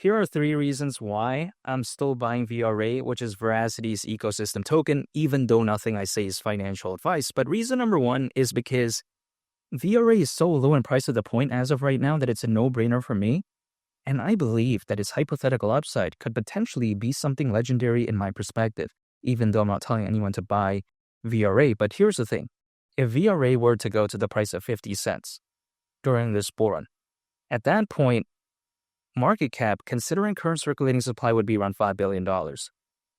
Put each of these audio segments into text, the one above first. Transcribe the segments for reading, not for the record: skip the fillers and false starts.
Here are three reasons why I'm still buying VRA, which is Veracity's ecosystem token, even though nothing I say is financial advice. But reason number one is because VRA is so low in price to the point as of right now that it's a no-brainer for me. And I believe that its hypothetical upside could potentially be something legendary in my perspective, even though I'm not telling anyone to buy VRA. But here's the thing. If VRA were to go to the price of 50 cents during this bull run, at that point, market cap, considering current circulating supply, would be around $5 billion.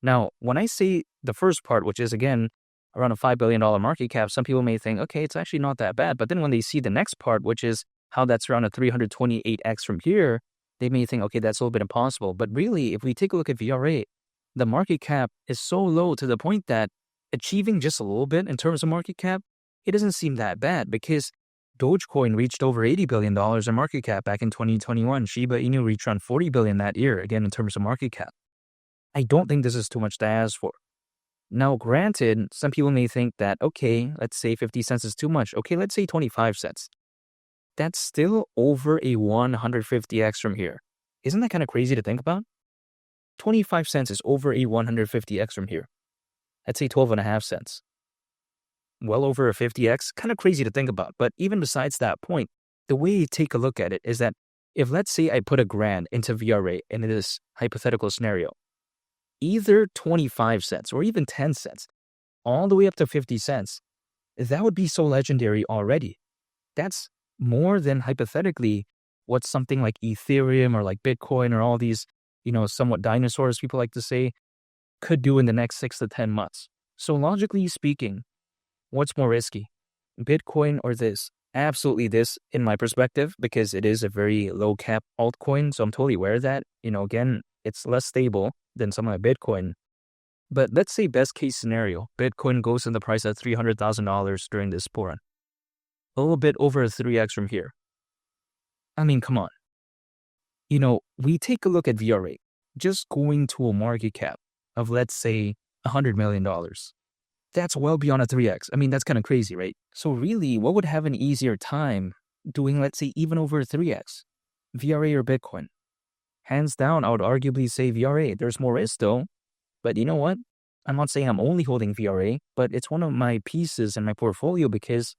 Now, when I say the first part, which is, again, around a $5 billion market cap, some people may think, okay, it's actually not that bad. But then when they see the next part, which is how that's around a 328x from here, they may think, okay, that's a little bit impossible. But really, if we take a look at VRA, the market cap is so low to the point that achieving just a little bit in terms of market cap, it doesn't seem that bad because Dogecoin reached over $80 billion in market cap back in 2021. Shiba Inu reached around $40 billion that year, again, in terms of market cap. I don't think this is too much to ask for. Now, granted, some people may think that, okay, let's say 50 cents is too much. Okay, let's say 25 cents. That's still over a 150x from here. Isn't that kind of crazy to think about? 25 cents is over a 150x from here. Let's say 12.5 cents. Well over a 50x, kind of crazy to think about. But even besides that point, the way you take a look at it is that if, let's say, I put $1,000 into VRA in this hypothetical scenario, either 25 cents or even 10 cents, all the way up to 50 cents, that would be so legendary already. That's more than hypothetically what something like Ethereum or like Bitcoin or all these, somewhat dinosaurs, people like to say, could do in the next 6 to 10 months. So logically speaking, what's more risky, Bitcoin or this? Absolutely this, in my perspective, because it is a very low cap altcoin. So I'm totally aware of that. Again, it's less stable than something like Bitcoin. But let's say best case scenario, Bitcoin goes in the price at $300,000 during this bull run. A little bit over a 3x from here. I mean, come on. We take a look at VRA, just going to a market cap of, let's say, $100 million. That's well beyond a 3x. I mean, that's kind of crazy, right? So really, what would have an easier time doing, let's say, even over a 3x? VRA or Bitcoin? Hands down, I would arguably say VRA. There's more risk though. But you know what? I'm not saying I'm only holding VRA, but it's one of my pieces in my portfolio because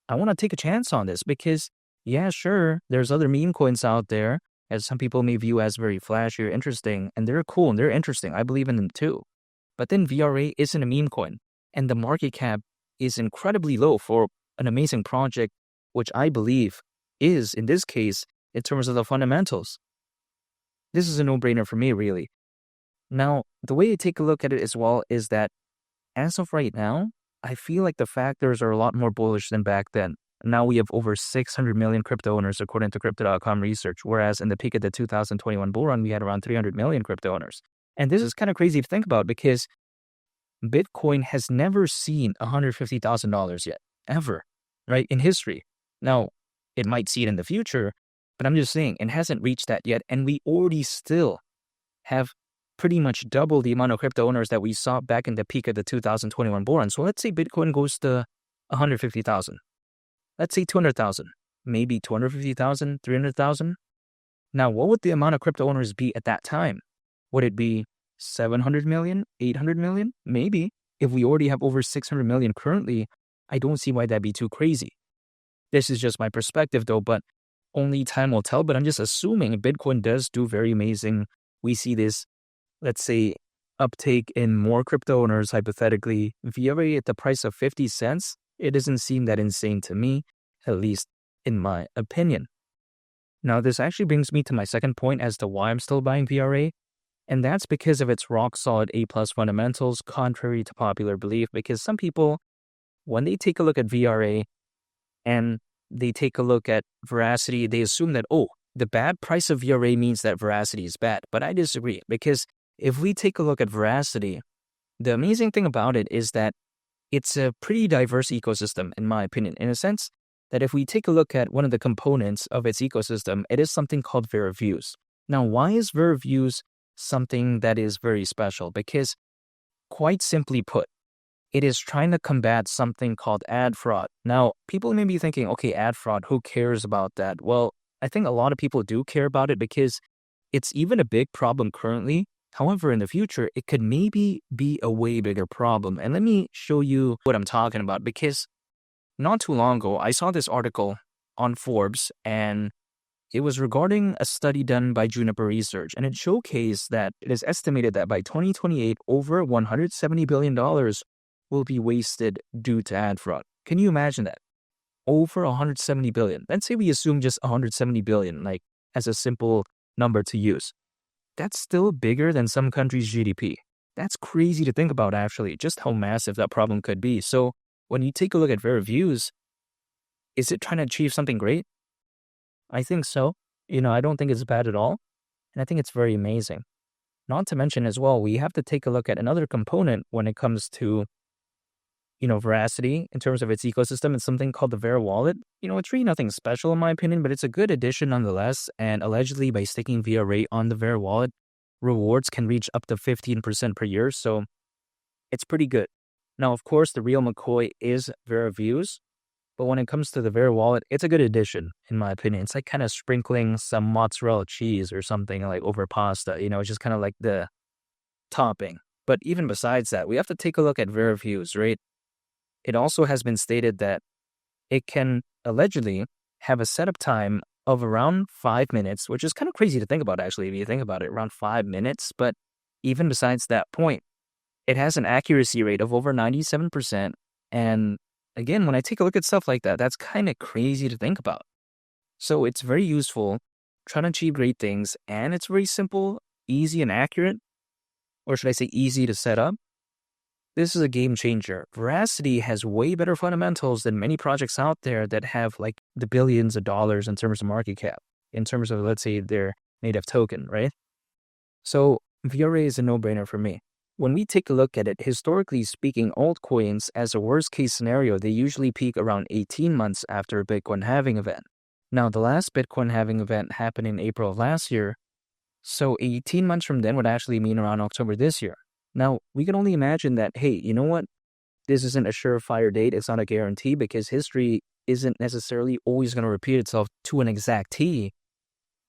I want to take a chance on this because, yeah, sure, there's other meme coins out there as some people may view as very flashy or interesting, and they're cool and they're interesting. I believe in them too. But then VRA isn't a meme coin, and the market cap is incredibly low for an amazing project, which I believe is, in this case, in terms of the fundamentals. This is a no-brainer for me, really. Now, the way you take a look at it as well is that as of right now, I feel like the factors are a lot more bullish than back then. Now we have over 600 million crypto owners according to Crypto.com research, whereas in the peak of the 2021 bull run, we had around 300 million crypto owners. And this is kind of crazy to think about because Bitcoin has never seen $150,000 yet, ever, right, in history. Now, it might see it in the future, but I'm just saying, it hasn't reached that yet, and we already still have pretty much double the amount of crypto owners that we saw back in the peak of the 2021 bull run. So let's say Bitcoin goes to 150,000. Let's say 200,000, maybe 250,000, 300,000. Now, what would the amount of crypto owners be at that time? Would it be 700 million, 800 million? Maybe. If we already have over 600 million currently, I don't see why that'd be too crazy. This is just my perspective though, but only time will tell. But I'm just assuming Bitcoin does do very amazing. We see this, let's say, uptake in more crypto owners, hypothetically. VRA at the price of 50 cents, it doesn't seem that insane to me, at least in my opinion. Now, this actually brings me to my second point as to why I'm still buying VRA. And that's because of its rock-solid A-plus fundamentals, contrary to popular belief, because some people, when they take a look at VRA and they take a look at Verasity, they assume that, the bad price of VRA means that Verasity is bad. But I disagree, because if we take a look at Verasity, the amazing thing about it is that it's a pretty diverse ecosystem, in my opinion, in a sense that if we take a look at one of the components of its ecosystem, it is something called VeraViews. Now, why is VeraViews something that is very special? Because, quite simply put, it is trying to combat something called ad fraud. Now, people may be thinking, okay, ad fraud, who cares about that? Well, I think a lot of people do care about it because It's even a big problem currently. However, in the future, it could maybe be a way bigger problem. And let me show you what I'm talking about, because not too long ago, I saw this article on Forbes, and it was regarding a study done by Juniper Research, and it showcased that it is estimated that by 2028, over $170 billion will be wasted due to ad fraud. Can you imagine that? Over 170 billion. Let's say we assume just 170 billion, like as a simple number to use. That's still bigger than some countries' GDP. That's crazy to think about, actually, just how massive that problem could be. So when you take a look at Veriviews, is it trying to achieve something great? I think so. I don't think it's bad at all. And I think it's very amazing. Not to mention as well, we have to take a look at another component when it comes to, Veracity in terms of its ecosystem. It's something called the Vera wallet. It's really nothing special in my opinion, but it's a good addition nonetheless. And allegedly, by staking VRA on the Vera wallet, rewards can reach up to 15% per year. So it's pretty good. Now, of course, the real McCoy is Veriviews. But when it comes to the Vera wallet, it's a good addition, in my opinion. It's like kind of sprinkling some mozzarella cheese or something like over pasta. It's just kind of like the topping. But even besides that, we have to take a look at Veriviews, right? It also has been stated that it can allegedly have a setup time of around 5 minutes, which is kind of crazy to think about, actually, if you think about it, around 5 minutes. But even besides that point, it has an accuracy rate of over 97%. And again, when I take a look at stuff like that, that's kind of crazy to think about. So it's very useful, trying to achieve great things, and it's very simple, easy, and accurate. Or should I say easy to set up? This is a game changer. Veracity has way better fundamentals than many projects out there that have like the billions of dollars in terms of market cap, in terms of, let's say, their native token, right? So VRA is a no-brainer for me. When we take a look at it, historically speaking, altcoins, as a worst-case scenario, they usually peak around 18 months after a Bitcoin halving event. Now, the last Bitcoin halving event happened in April of last year, so 18 months from then would actually mean around October this year. Now, we can only imagine that, hey, you know what? This isn't a surefire date. It's not a guarantee, because history isn't necessarily always going to repeat itself to an exact T.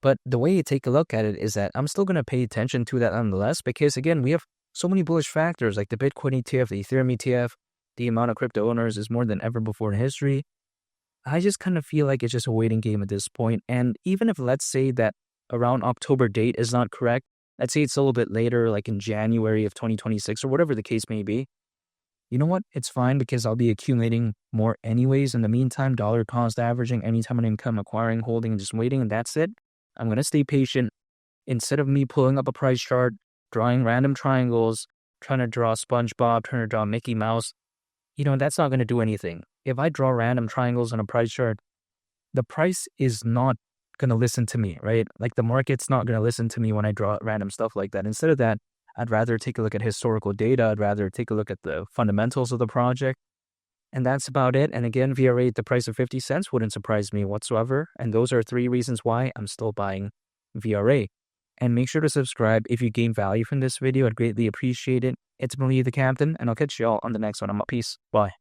But the way you take a look at it is that I'm still going to pay attention to that nonetheless, because, again, we have so many bullish factors like the Bitcoin ETF, the Ethereum ETF, the amount of crypto owners is more than ever before in history. I just kind of feel like it's just a waiting game at this point. And even if, let's say, that around October date is not correct, let's say it's a little bit later, like in January of 2026 or whatever the case may be, you know what? It's fine, because I'll be accumulating more anyways. In the meantime, dollar cost averaging, anytime an income, acquiring, holding, and just waiting, and that's it. I'm going to stay patient. Instead of me pulling up a price chart, drawing random triangles, trying to draw SpongeBob, trying to draw Mickey Mouse, that's not going to do anything. If I draw random triangles on a price chart, the price is not going to listen to me, right? Like the market's not going to listen to me when I draw random stuff like that. Instead of that, I'd rather take a look at historical data. I'd rather take a look at the fundamentals of the project. And that's about it. And again, VRA at the price of 50 cents wouldn't surprise me whatsoever. And those are 3 reasons why I'm still buying VRA. And make sure to subscribe if you gain value from this video. I'd greatly appreciate it. It's me, the Captain, and I'll catch y'all on the next one. I'm out. Peace. Bye.